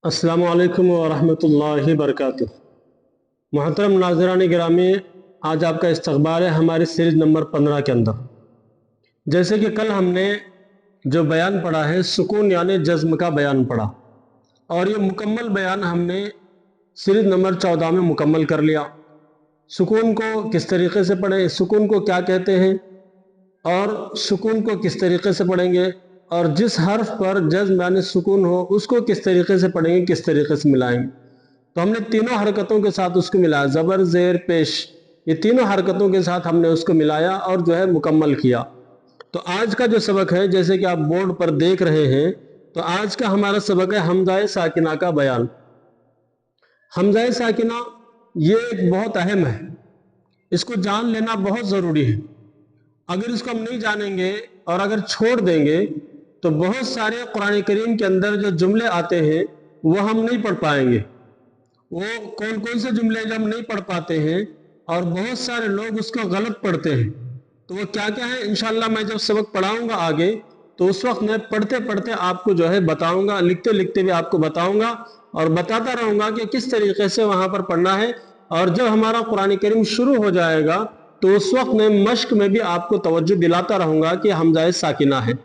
अस्सलामु अलैकुम वरहमतुल्लाहि वबरकातुहू। मोहतरम नाज़रान गिरामी, आज आपका इस्तक़बाल है हमारी सीरीज़ नंबर 15 के अंदर। जैसे कि कल हमने जो बयान पढ़ा है सुकून यानी जज़्म का बयान पढ़ा, और ये मुकम्मल बयान हमने सीरीज़ नंबर 14 में मुकम्मल कर लिया। सुकून को किस तरीक़े से पढ़ें, सुकून को क्या कहते हैं और सुकून को किस तरीक़े से पढ़ेंगे, और जिस हर्फ पर जज़्म यानी सुकून हो उसको किस तरीक़े से पढ़ेंगे, किस तरीक़े से मिलाएंगे। तो हमने तीनों हरकतों के साथ उसको मिलाया, ज़बर ज़ेर पेश, ये तीनों हरकतों के साथ हमने उसको मिलाया और जो है मुकम्मल किया। तो आज का जो सबक है, जैसे कि आप बोर्ड पर देख रहे हैं, तो आज का हमारा सबक है हमज़ाए साकिना का बयान। हमज़ाए साकिना ये एक बहुत अहम है, इसको जान लेना बहुत ज़रूरी है। अगर इसको हम नहीं जानेंगे और अगर छोड़ देंगे तो बहुत सारे कुरान करीम के अंदर जो जुमले आते हैं वो हम नहीं पढ़ पाएंगे। वो कौन कौन से जुमले जो हम नहीं पढ़ पाते हैं और बहुत सारे लोग उसको गलत पढ़ते हैं, तो वो क्या क्या है इंशाअल्लाह मैं जब सबक पढ़ाऊंगा आगे तो उस वक्त मैं पढ़ते पढ़ते आपको जो है बताऊंगा, लिखते लिखते भी आपको बताऊंगा और बताता रहूंगा कि किस तरीके से वहां पर पढ़ना है। और जब हमारा कुरान करीम शुरू हो जाएगा तो उस वक्त मैं मश्क में भी आपको तवज्जो दिलाता रहूंगा कि हमज़ाए साकिना है।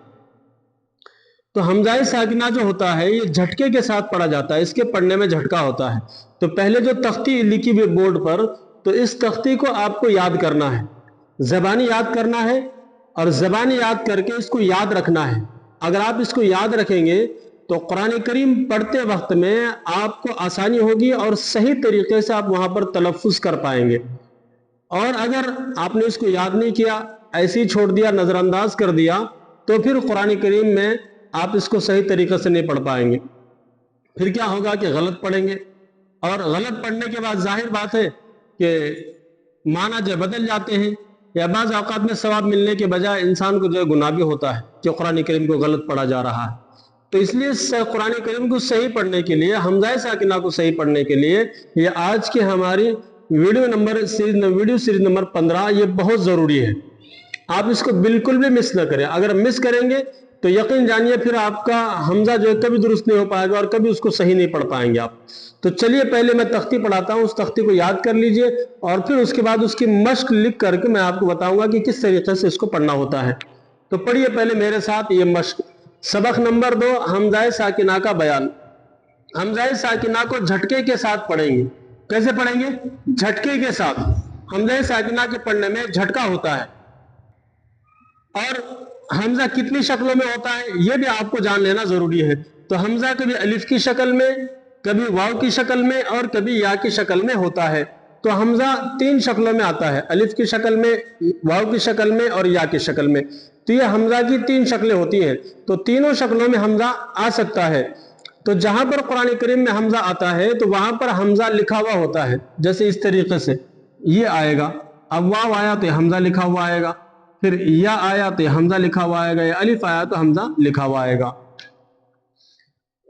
तो हमज़ाए साकिना जो होता है ये झटके के साथ पढ़ा जाता है, इसके पढ़ने में झटका होता है। तो पहले जो तख्ती लिखी हुई बोर्ड पर, तो इस तख्ती को आपको याद करना है, ज़बानी याद करना है और ज़बानी याद करके इसको याद रखना है। अगर आप इसको याद रखेंगे तो कुरान करीम पढ़ते वक्त में आपको आसानी होगी और सही तरीके से आप वहां पर तलफ़्फ़ुज़ कर पाएंगे। और अगर आपने इसको याद नहीं किया, ऐसे ही छोड़ दिया, नज़रअंदाज कर दिया, तो फिर कुरान करीम में आप इसको सही तरीके से नहीं पढ़ पाएंगे। फिर क्या होगा कि गलत पढ़ेंगे, और गलत पढ़ने के बाद जाहिर बात है कि माना जो बदल जाते हैं, या बाज़ औक़ात में सवाब मिलने के बजाय इंसान को जो है गुनाह भी होता है कि कुरान करीम को गलत पढ़ा जा रहा है। तो इसलिए कुरान करीम को सही पढ़ने के लिए, हमज़ाए साकिना को सही पढ़ने के लिए, ये आज की हमारी वीडियो सीरीज नंबर 15 ये बहुत ज़रूरी है। आप इसको बिल्कुल भी मिस न करें। अगर मिस करेंगे तो यकीन जानिए फिर आपका हमजा जो है कभी दुरुस्त नहीं हो पाएगा और कभी उसको सही नहीं पढ़ पाएंगे आप। तो चलिए पहले मैं तख्ती पढ़ाता हूँ, उस तख्ती को याद कर लीजिए और फिर उसके बाद उसकी मश्क लिख करके मैं आपको बताऊंगा कि किस तरीके से इसको पढ़ना होता है। तो पढ़िए पहले मेरे साथ ये मश्क। सबक नंबर 2, हमज़ाए साकिना का बयान। हमज़ाए साकिना को झटके के साथ पढ़ेंगे। कैसे पढ़ेंगे? झटके के साथ। हमज़ाए साकिना के पढ़ने में झटका होता है, और हमजा कितनी शक्लों में होता है यह भी आपको जान लेना जरूरी है। तो हमजा कभी अलिफ की शक्ल में, कभी वाव की शक्ल में और कभी या की शक्ल में होता है। तो हमजा 3 शक्लों में आता है, अलिफ की शक्ल में, वाव की शक्ल में और या की शक्ल में। तो ये हमजा की 3 शक्लें होती हैं, तो तीनों शक्लों में हमजा आ सकता है। तो जहां पर कुरान करीम में हमजा आता है तो वहां पर हमजा लिखा हुआ होता है, जैसे इस तरीके से ये आएगा। अब वाव आया तो हमजा लिखा हुआ आएगा, फिर या आया तो हमजा लिखा हुआ आएगा, या अलिफ आया तो हमजा लिखा हुआ आएगा।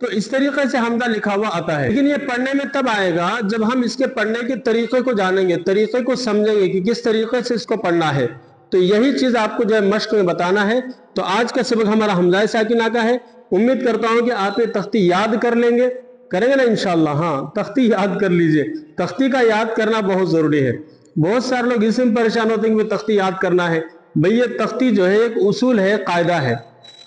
तो इस तरीके से हमजा लिखा हुआ आता है। लेकिन ये पढ़ने में तब आएगा जब हम इसके पढ़ने के तरीके को जानेंगे, तरीके को समझेंगे कि किस तरीके से इसको पढ़ना है। तो यही चीज आपको जो है मश्क में बताना है। तो आज का सबक हमारा हमज़ाए साकिना का है। उम्मीद करता हूं कि आप ये तख्ती याद कर लेंगे, करेंगे ना इंशाअल्लाह? हाँ, तख्ती याद कर लीजिए। तख्ती का याद करना बहुत जरूरी है। बहुत सारे लोग इसमें परेशान होते हैं कि तख्ती याद करना है। भाई ये तख्ती जो है एक उसूल है, कायदा है।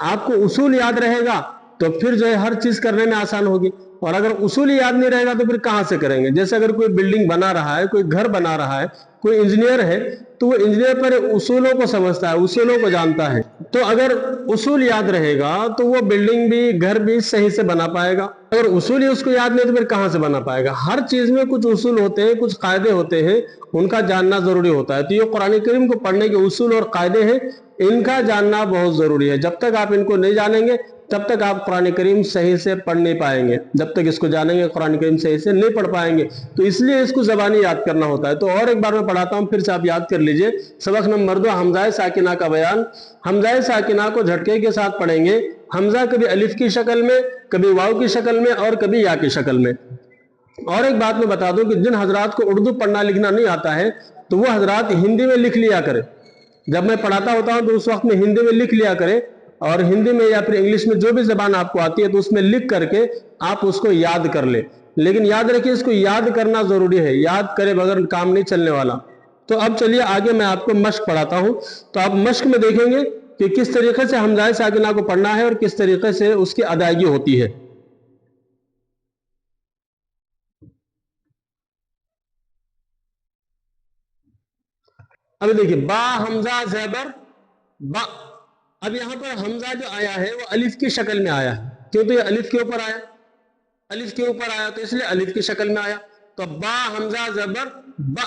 आपको उसूल याद रहेगा तो फिर जो है हर चीज करने में आसान होगी, और अगर उसूल याद नहीं रहेगा तो फिर कहां से करेंगे? जैसे अगर कोई बिल्डिंग बना रहा है, कोई घर बना रहा है, कोई इंजीनियर है, तो वो इंजीनियर पर उसूलों को समझता है, उसूलों को जानता है। तो अगर उसूल याद रहेगा तो वो बिल्डिंग भी, घर भी सही से बना पाएगा। अगर उसूल ही उसको याद नहीं तो फिर कहां से बना पाएगा? हर चीज में कुछ उसूल होते हैं, कुछ कायदे होते हैं, उनका जानना जरूरी होता है। तो ये कुरान करीम को पढ़ने के उसूल और कायदे हैं, इनका जानना बहुत जरूरी है। जब तक आप इनको नहीं जानेंगे तब तक आप कुरान करीम सही से पढ़ नहीं पाएंगे। जब तक इसको जानेंगे कुरान करीम सही से नहीं पढ़ पाएंगे। तो इसलिए इसको ज़बानी याद करना होता है। तो और एक बार मैं पढ़ाता हूँ, फिर से आप याद कर लीजिए। सबक नंबर 2, हमज़ाए साकिना का बयान। हमज़ाए साकिना को झटके के साथ पढ़ेंगे। हमजा कभी अलिफ की शक्ल में, कभी वाव की शक्ल में और कभी या की शक्ल में। और एक बात मैं बता दूं कि जिन हजरात को उर्दू पढ़ना लिखना नहीं आता है तो वो हजरात हिंदी में लिख लिया करें। जब मैं पढ़ाता होता हूं तो उस वक्त में हिंदी में लिख लिया करें, اور ہندی میں یا پھر انگلش میں جو بھی زبان آپ کو آتی ہے تو اس میں لکھ کر کے آپ اس کو یاد کر لیں. لیکن یاد رکھیے اس کو یاد کرنا ضروری ہے, یاد کرے بغیر کام نہیں چلنے والا. تو اب چلیے آگے میں آپ کو مشق پڑھاتا ہوں. تو آپ مشق میں دیکھیں گے کہ کس طریقے سے حمزہ ساکنہ کو پڑھنا ہے اور کس طریقے سے اس کی ادائیگی ہوتی ہے. اب دیکھیے با حمزہ زیبر با. اب یہاں پر حمزہ جو آیا ہے وہ الف کی شکل میں آیا ہے, کیوں تو یہ الف کے اوپر آیا, الف کے اوپر آیا تو اس لیے الف کی شکل میں آیا. تو با حمزہ زبر با,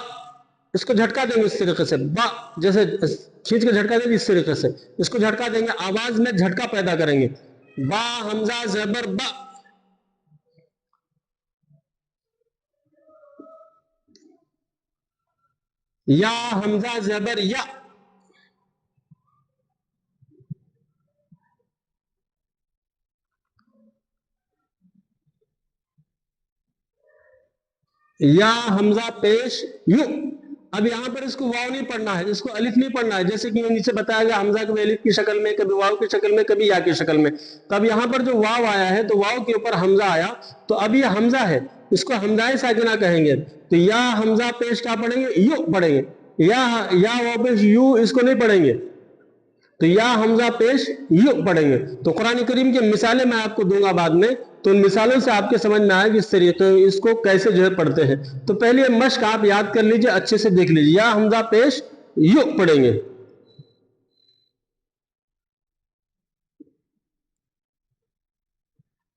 اس کو جھٹکا دیں گے اس طریقے سے, با جیسے کھینچ کے جھٹکا دیں گے اس طریقے سے, اس کو جھٹکا دیں گے, آواز میں جھٹکا پیدا کریں گے. با حمزہ زبر با. یا حمزہ زبر یا. یا حمزہ پیش یو. اب یہاں پر اس کو واو نہیں پڑھنا ہے, اس کو الف نہیں پڑھنا ہے, جیسے کہ نیچے بتایا گیا حمزہ کبھی الف کی شکل میں, کبھی واو کی شکل میں, کبھی یا کی شکل میں. تو اب یہاں پر جو واو آیا ہے تو واو کے اوپر حمزہ آیا, تو اب یہ حمزہ ہے, اس کو حمزہ ساکنہ کہیں گے. تو یا حمزہ پیش کیا پڑھیں گے, یو پڑھیں گے. یا واو پیش یو, اس کو نہیں پڑھیں گے. تو یا حمزہ پیش یو پڑھیں گے. تو قرآن کریم کی مثالیں میں آپ کو دوں گا بعد میں, تو ان مثالوں سے آپ کے سمجھ میں آئے کہ اس طریقے اس کو کیسے جو ہے پڑھتے ہیں. تو پہلے یہ مشق آپ یاد کر لیجئے, اچھے سے دیکھ لیجئے. یا حمزہ پیش یو پڑھیں گے.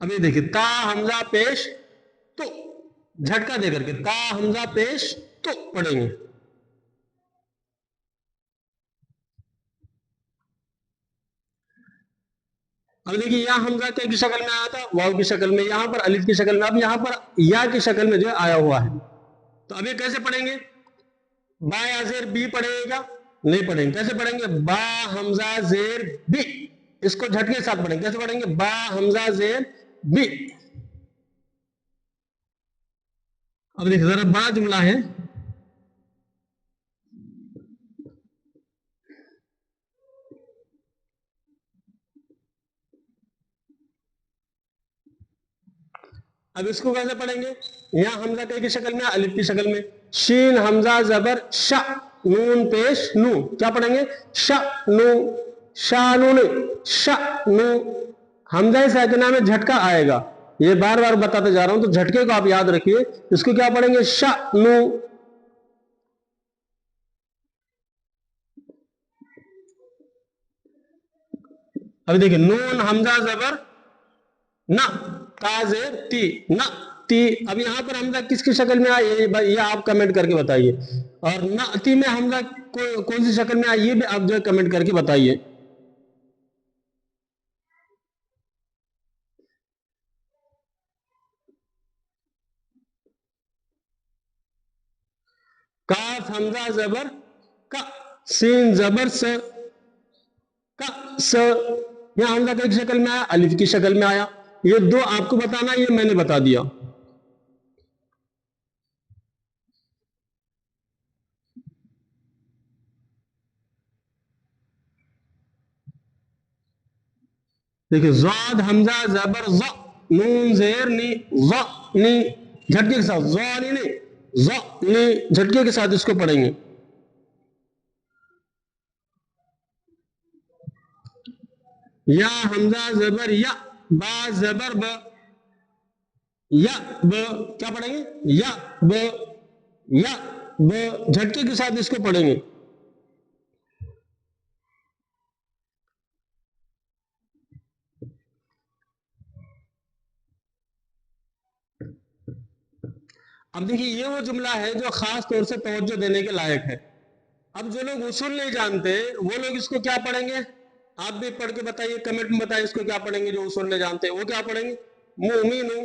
اب یہ دیکھیں تا حمزہ پیش تو, جھٹکا دے کر کے تا حمزہ پیش تو پڑھیں گے. اب دیکھیے یا حمزہ کیا کی شکل میں آیا تھا, واو کی شکل میں, یہاں پر الف کی شکل میں, اب یہاں پر یا کی شکل میں جو ہے آیا ہوا ہے. تو اب یہ کیسے پڑھیں گے, با یا زیر بی پڑھے گا, نہیں پڑھیں گے. کیسے پڑھیں گے, با حمزہ زیر بی, اس کو جھٹکے کے ساتھ پڑھیں گے. کیسے پڑھیں گے, با حمزہ زیر بی. اب دیکھیں ذرا بڑا جملہ ہے, اب اس کو کیسے پڑھیں گے, یہاں حمزہ کی شکل میں, الف کی شکل میں. شین حمزہ زبر شا, نون پیش نو, کیا پڑھیں گے, شا نو, شا نون, شا نو. حمزہ ساکنہ میں جھٹکا آئے گا, یہ بار بار بتاتے جا رہا ہوں, تو جھٹکے کو آپ یاد رکھیے. اس کو کیا پڑھیں گے, شا نو. اب دیکھیں نون حمزہ زبر نا, تا زیر تی, نا تی. اب یہاں پر حمزہ کس کی شکل میں آیا, یہ آپ کمنٹ کر کے بتائیے. اور نا تی میں حمزہ کون سی شکل میں آیا, یہ بھی آپ جو ہے کمنٹ کر کے بتائیے. کاف حمزہ زبر کا, سین زبر س, کا س. یہاں حمزہ کی شکل میں آیا, الف کی شکل میں آیا. یہ دو آپ کو بتانا, یہ میں نے بتا دیا. دیکھیں زاد حمزہ زبر ز, نون زیر نی, ز نی, جھٹکے کے ساتھ, ز نی نہیں, ز نی, جھٹکے کے ساتھ اس کو پڑھیں گے. یا حمزہ زبر یا, با زبر ب, یا ب, کیا پڑھیں گے, یا ب, یا ب, جھٹکے کے ساتھ اس کو پڑھیں گے. اب دیکھیے یہ وہ جملہ ہے جو خاص طور سے توجہ دینے کے لائق ہے. اب جو لوگ اصول نہیں جانتے وہ لوگ اس کو کیا پڑھیں گے, آپ بھی پڑھ کے بتائیے, کمنٹ میں بتائیے اس کو کیا پڑھیں گے. جو اصول نہیں جانتے وہ کیا پڑھیں گے, مومنو,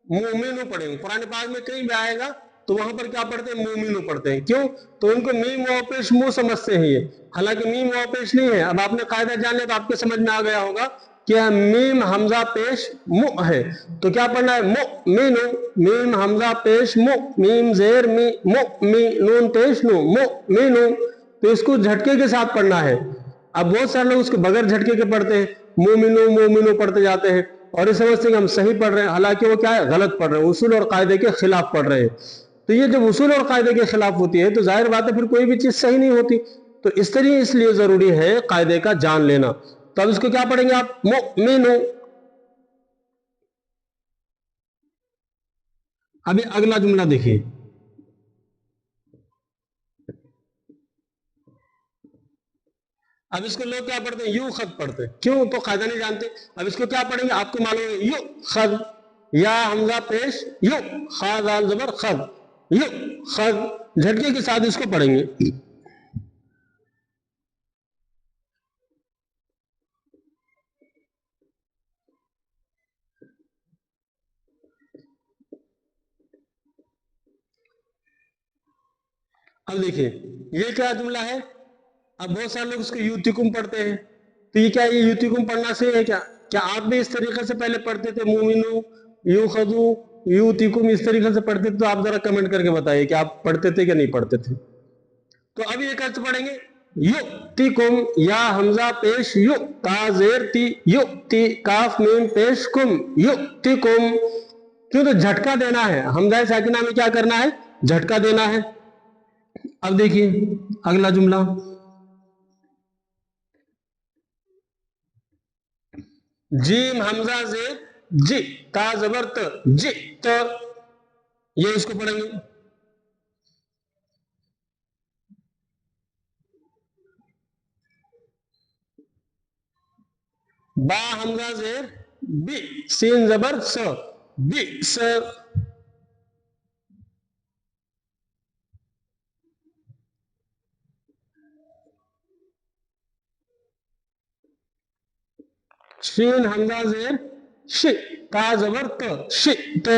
مومنو پڑھیں گے. قرآن پاک میں کہیں بھی آئے گا تو وہاں پر کیا پڑھتے ہیں, مومنو پڑھتے ہیں. کیوں, تو ان کو میم واو پیش مو سمجھتے ہیں یہ, حالانکہ میم واو پیش نہیں ہے. اب آپ نے قاعدہ جان لیا تو آپ کے سمجھ میں آ گیا ہوگا کہ میم حمزہ پیش مو ہے, تو کیا پڑھنا ہے, مو مینو, میم حمزہ پیش مو, میم زیر می, مو می, نون پیش نو, مو مینو. تو اس کو جھٹکے کے ساتھ پڑھنا ہے. अब बहुत सारे लोग उसको बगैर झटके के पढ़ते हैं, मोमिनो मोमिनो पढ़ते जाते हैं और ये समझते हैं कि हम सही पढ़ रहे हैं, हालांकि वो क्या है, गलत पढ़ रहे हैं, उसूल और कायदे के खिलाफ पढ़ रहे हैं। तो ये जब उसूल और कायदे के खिलाफ होती है तो जाहिर बात है फिर कोई भी चीज सही नहीं होती। तो इसलिए जरूरी है कायदे का जान लेना। तो अब इसको क्या पढ़ेंगे आप, मोमिनो। अभी अगला जुमला देखिए, अब इसको लोग क्या पढ़ते हैं, यू खद पढ़ते हैं, क्यों, तो कायदा नहीं जानते। अब इसको क्या पढ़ेंगे, आपको मालूम है, यू खद, या हमजा पेश यू, खाद आल जबर खद, यू खद, झटके के साथ इसको पढ़ेंगे। अब देखिए ये क्या जुमला है, अब बहुत सारे लोग इसको यूतिकुम पढ़ते हैं, तो ये क्या, ये यूतिकुम पढ़ना सही है क्या? क्या आप भी इस तरीके से पहले पढ़ते थे, मोमिनो यू खदू यूतिकुम इस तरीके से पढ़ते थे? तो आप जरा कमेंट करके बताइए कि आप पढ़ते थे कि नहीं पढ़ते थे। तो अभी एक अर्थ पढ़ेंगे, युक्तिकुम, या हमजा पेश यु, ता जेर ती, युक्ति, काफ मीम पेश कुम, युक्तिकुम। क्यों, तो झटका देना है, हमजा साकिना में क्या करना है, झटका देना है। अब देखिए अगला जुमला, जीम हमजा जेर जी, ता जबर त, जी त, ये इसको पढ़ेंगे। बा हमजा जेर बी, सीन जबर स, बी स। शीन हमजा जेर शि, ता जबर त, शि त।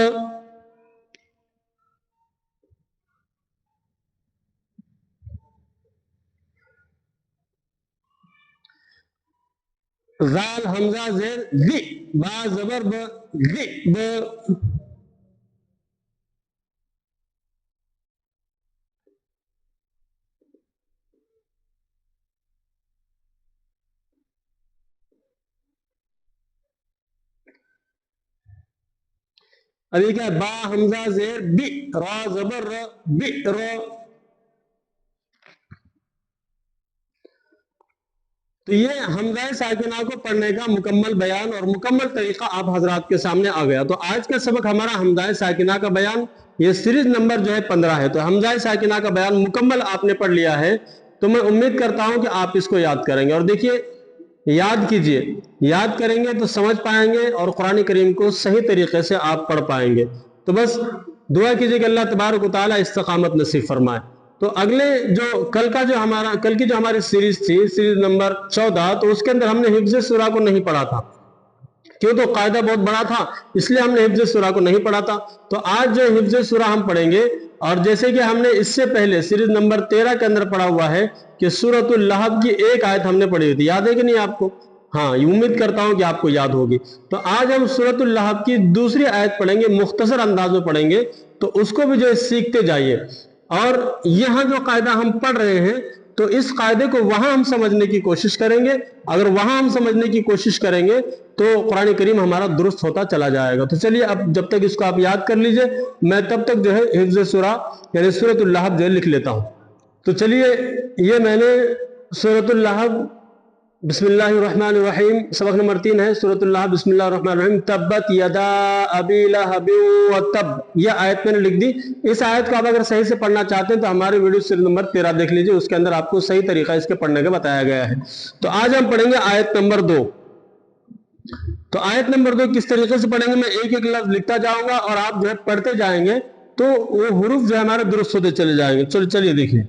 जाल हमजा जेर गी, बा जबर ब, गी ब। अभी क्या, बा हमजा जेर बी, रा जबर र, बी र। तो ये हमजा साकिना को पढ़ने का मुकम्मल बयान और मुकम्मल तरीका आप हजरात के सामने आ गया। तो आज का सबक हमारा हमजा साकिना का बयान, ये सीरीज नंबर जो है 15 है। तो हमजा साकिना का बयान मुकम्मल आपने पढ़ लिया है, तो मैं उम्मीद करता हूं कि आप इसको याद करेंगे। और देखिए याद कीजिए, याद करेंगे तो समझ पाएंगे और कुरान करीम को सही तरीके से आप पढ़ पाएंगे। तो बस दुआ कीजिए कि अल्लाह तबारक व तआला इस्तिकामत नसीब फरमाए। तो अगले जो कल की जो हमारी सीरीज थी, सीरीज नंबर 14, तो उसके अंदर हमने हिफ्ज सूरा को नहीं पढ़ा था, क्यों, तो कायदा बहुत बड़ा था, इसलिए हमने हिफ्ज सूरा को नहीं पढ़ा था। तो आज जो हिफ्ज सूरा हम पढ़ेंगे, और जैसे कि हमने इससे पहले सीरीज नंबर 13 के अंदर पढ़ा हुआ है कि सूरतुल लहब की एक आयत हमने पढ़ी हुई थी, याद है कि नहीं आपको? हाँ, उम्मीद करता हूं कि आपको याद होगी। तो आज हम सूरतुल लहब की दूसरी आयत पढ़ेंगे, मुख्तसर अंदाज में पढ़ेंगे, तो उसको भी जो सीखते जाइए। और यहां जो कायदा हम पढ़ रहे हैं, तो इस कायदे को वहां हम समझने की कोशिश करेंगे। अगर वहां हम समझने की कोशिश करेंगे तो कुरान करीम हमारा दुरुस्त होता चला जाएगा। तो चलिए, अब जब तक इसको आप याद कर लीजिए, मैं तब तक जो है हिफ्ज सूरा यानी सूरतुल लहब जो है लिख लेता हूं। तो चलिए, ये मैंने सूरतुल लहब, बिस्मिल्लाहिर्रहमानिर्रहीम, सबक नंबर 3 है सूरतुल लहब। बिस्मिल्लाहिर्रहमानिर्रहीम, तब्बत यदा अबी लहब व तब, यह आयत मैंने लिख दी। इस आयत को आप अगर सही से पढ़ना चाहते हैं तो हमारे वीडियो सीरीज नंबर 13 देख लीजिए, उसके अंदर आपको सही तरीका इसके पढ़ने का बताया गया है। तो आज हम पढ़ेंगे आयत नंबर 2। तो आयत नंबर 2 किस तरीके से पढ़ेंगे, मैं एक एक लफ्ज लिखता जाऊंगा और आप जो है पढ़ते जाएंगे, तो वो हुरूफ जो है हमारे दुरुस्त होते चले जाएंगे। चलिए देखिए,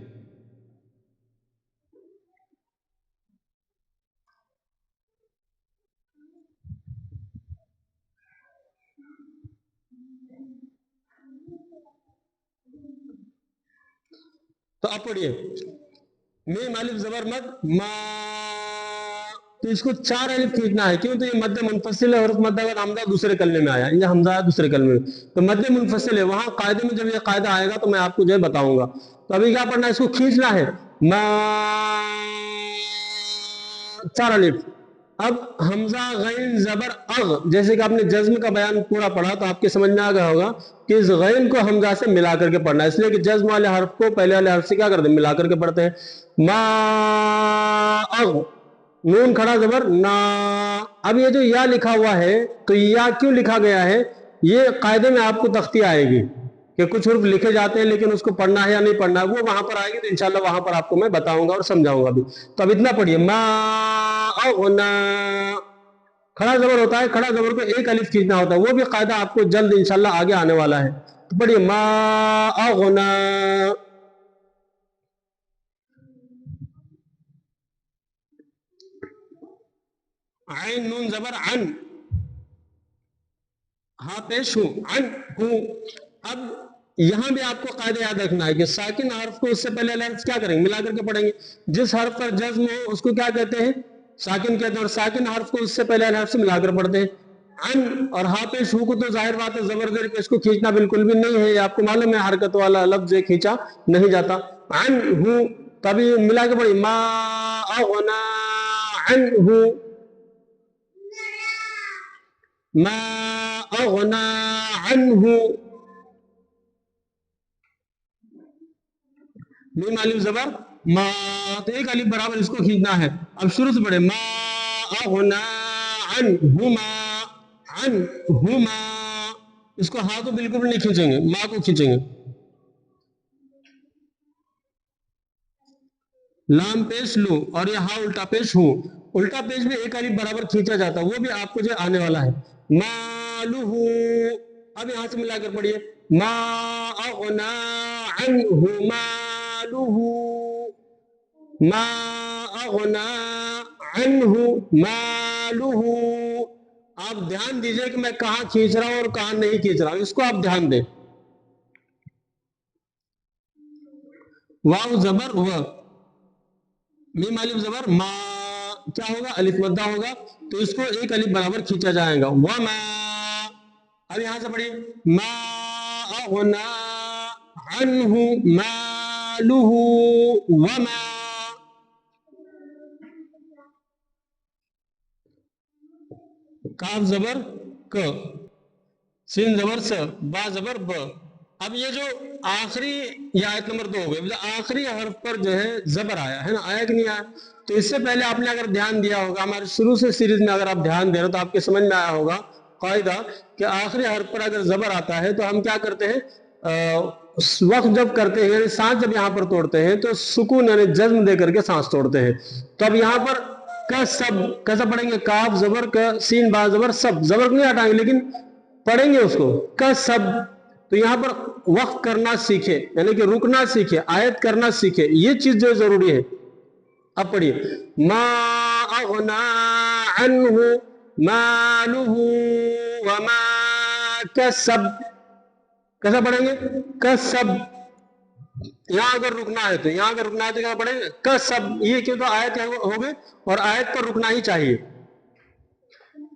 तो आप पढ़िए, मीम अलिफ जबर मद मा, तो इसको 4 अलिफ खींचना है, क्यों, तो ये मध्य मुनफसिल है और मध्य हमजा दूसरे कलमे में आया, ये हमजा है दूसरे कलमे में, तो मध्य मुनफसिल है। वहां कायदे में जब ये कायदा आएगा तो मैं आपको जो है बताऊंगा। तो अभी क्या पढ़ना है, इसको खींचना है, मा, 4 अलिफ। अब हमजा गैन जबर अग, जैसे कि आपने जज्म का बयान पूरा पढ़ा तो आपके समझ में आ गया होगा कि इस गैन को हमजा से मिला करके पढ़ना है, इसलिए कि जज्म वाले हर्फ को पहले वाले हर्फ से क्या करते हैं, मिला करके पढ़ते हैं। मा अग, नून खड़ा जबर ना। अब ये जो या लिखा हुआ है, तो या क्यों लिखा गया है, ये कायदे में आपको तख्ती आएगी कि कुछ हुर्फ लिखे जाते हैं लेकिन उसको पढ़ना है या नहीं पढ़ना है, वो वहां पर आएगी, तो इंशाल्लाह वहां पर आपको मैं बताऊंगा और समझाऊंगा भी। तो अब इतना पढ़िए, मा अगना, खड़ा जबर होता है, खड़ा जबर को एक अलिफ खींचना होता है, वो भी कायदा आपको जल्द इंशाल्लाह आगे आने वाला है। तो पढ़िए, मा अगना। आइन नून जबर अन, हाँ पेश हूं, अन हूं। अब यहां भी आपको कायदा याद रखना है कि साकिन हर्फ को उससे पहले हर्फ क्या करेंगे, मिला करके पढ़ेंगे। जिस हर्फ पर जज्म हो उसको क्या कहते हैं, साकिन कहते हैं, और साकिन हर्फ को उससे पहले हर्फ से मिलाकर पढ़ते हैं। अन और हा पेश हूं को तो जाहिर बात है जबरदरी पेश को खींचना बिल्कुल भी नहीं है, आपको मालूम है हरकत वाला लफ्ज खींचा नहीं जाता। अन हूं, तभी मिला के पढ़िए, मा अगना अन हूं, मा अगना अन हूं। मीम अलिफ जबर मा, तो एक अलिफ बराबर इसको खींचना है। अब शुरू से पढ़े, मा अगना अन्हुमा, अन्हुमा, इसको हा तो बिल्कुल नहीं खींचेंगे, मा को खींचेंगे। लाम पेश लू और यह हा उल्टा पेश हूं, उल्टा पेश में एक अलिफ बराबर खींचा जाता है, वो भी आपको जो आने वाला है। मालूहू, अब यहां से मिलाकर पढ़िए, मा अगना अन्हु मालूहू, मा अगना अन्हु मालूहू। आप ध्यान दीजिए कि मैं कहां खींच रहा हूं और कहां नहीं खींच रहा हूं, इसको आप ध्यान दें। वाव जबर व, मीम अलिफ जबर मा, क्या होगा, अलिफ मद्दा होगा, तो इसको एक अलिफ बराबर खींचा जाएगा, व मा। अब यहां से पढ़िए, मा अगना अन्हु मालुहु व मा। काफ जबर क, सीन जबर स, बा जबर ब। अब ये जो आखिरी, ये आयत नंबर 2 हो गई, आखिरी हर्फ पर जो है जबर आया है ना, आया कि नहीं आया। तो इससे पहले आपने अगर ध्यान दिया होगा, हमारे शुरू से सीरीज में अगर आप ध्यान दे रहे हो तो आपके समझ में आया होगा कायदा कि आखिरी हर्फ पर अगर जबर आता है तो हम क्या करते हैं, वक्त जब करते हैं, यानी सांस जब यहाँ पर तोड़ते हैं तो सुकून यानी जज्म दे करके सांस तोड़ते हैं। तो अब यहाँ पर का सब कैसा पढ़ेंगे, काफ जबर का, सीन बा जबर सब, जबर को नहीं हटाएंगे लेकिन पढ़ेंगे उसको, का सब। तो यहाँ पर वक्त करना सीखे, यानी कि रुकना सीखे, आयत करना सीखे, ये चीज जो जरूरी है। अब पढ़िए, मा अगना अन्हु मालुहु व मा कसब, कैसा पढ़ेंगे, कसब। यहां अगर रुकना है तो, यहां अगर रुकना है तो क्या पढ़ेंगे, कसब। ये क्यों, तो आयत हो गई और आयत पर रुकना ही चाहिए।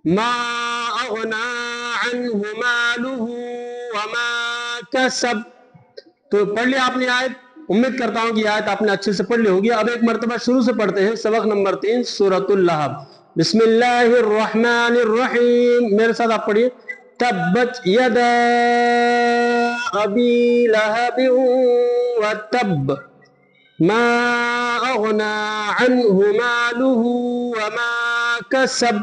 मा अगना अन्हु मालुहु व मा कसब। तो पढ़ लिया आपने आयत, उम्मीद करता हूं कि आयत आपने अच्छे से पढ़ ली होगी। अब एक मर्तबा शुरू से पढ़ते हैं, सबक नंबर 3 सूरतुल लहब। बिस्मिल्लाहिर रहमानिर रहीम, मेरे साथ आप पढ़िए, तब्बत यदा अबी लहब व तब, मा अगना अन्हु मालुहु व मा कसब।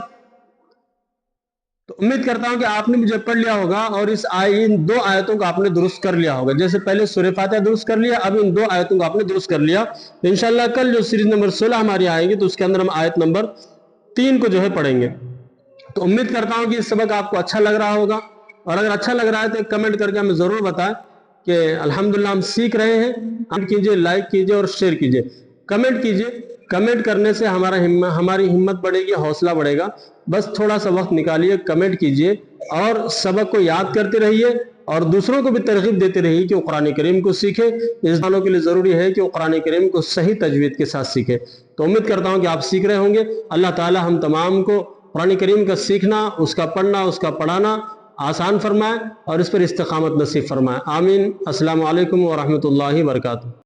तो उम्मीद करता हूं कि आपने मुझे पढ़ लिया होगा और इन 2 आयतों को आपने दुरुस्त कर लिया होगा। जैसे पहले सूरह फातिहा दुरुस्त कर लिया, अब इन 2 आयतों को आपने दुरुस्त कर लिया। इंशाल्लाह कल जो सीरीज नंबर 16 हमारी आएगी तो उसके अंदर हम आयत नंबर 3 को जो है पढ़ेंगे। तो उम्मीद करता हूं कि इस सबक आपको अच्छा लग रहा होगा, और अगर अच्छा लग रहा है तो कमेंट करके हमें जरूर बताएं कि अल्हम्दुलिल्लाह हम सीख रहे हैं। कमेंट कीजिए, लाइक कीजिए और शेयर कीजिए, कमेंट कीजिए। कमेंट करने से हमारी हिम्मत बढ़ेगी, हौसला बढ़ेगा। बस थोड़ा सा वक्त निकालिए, कमेंट कीजिए और सबक को याद करते रहिए और दूसरों को भी तरगीब देते रहिए कि वो कुरान करीम को सीखे। इस वालों के लिए ज़रूरी है कि वो कुरान करीम को सही तजवीद के साथ सीखे। तो उम्मीद करता हूँ कि आप सीख रहे होंगे। अल्लाह ताला हम तमाम को कुरान करीम का सीखना, उसका पढ़ना, उसका पढ़ाना आसान फरमाए और इस पर इस्तिकामत नसीब फरमाए। आमीन। अस्सलामु अलैकुम व रहमतुल्लाहि व बरकातुहू।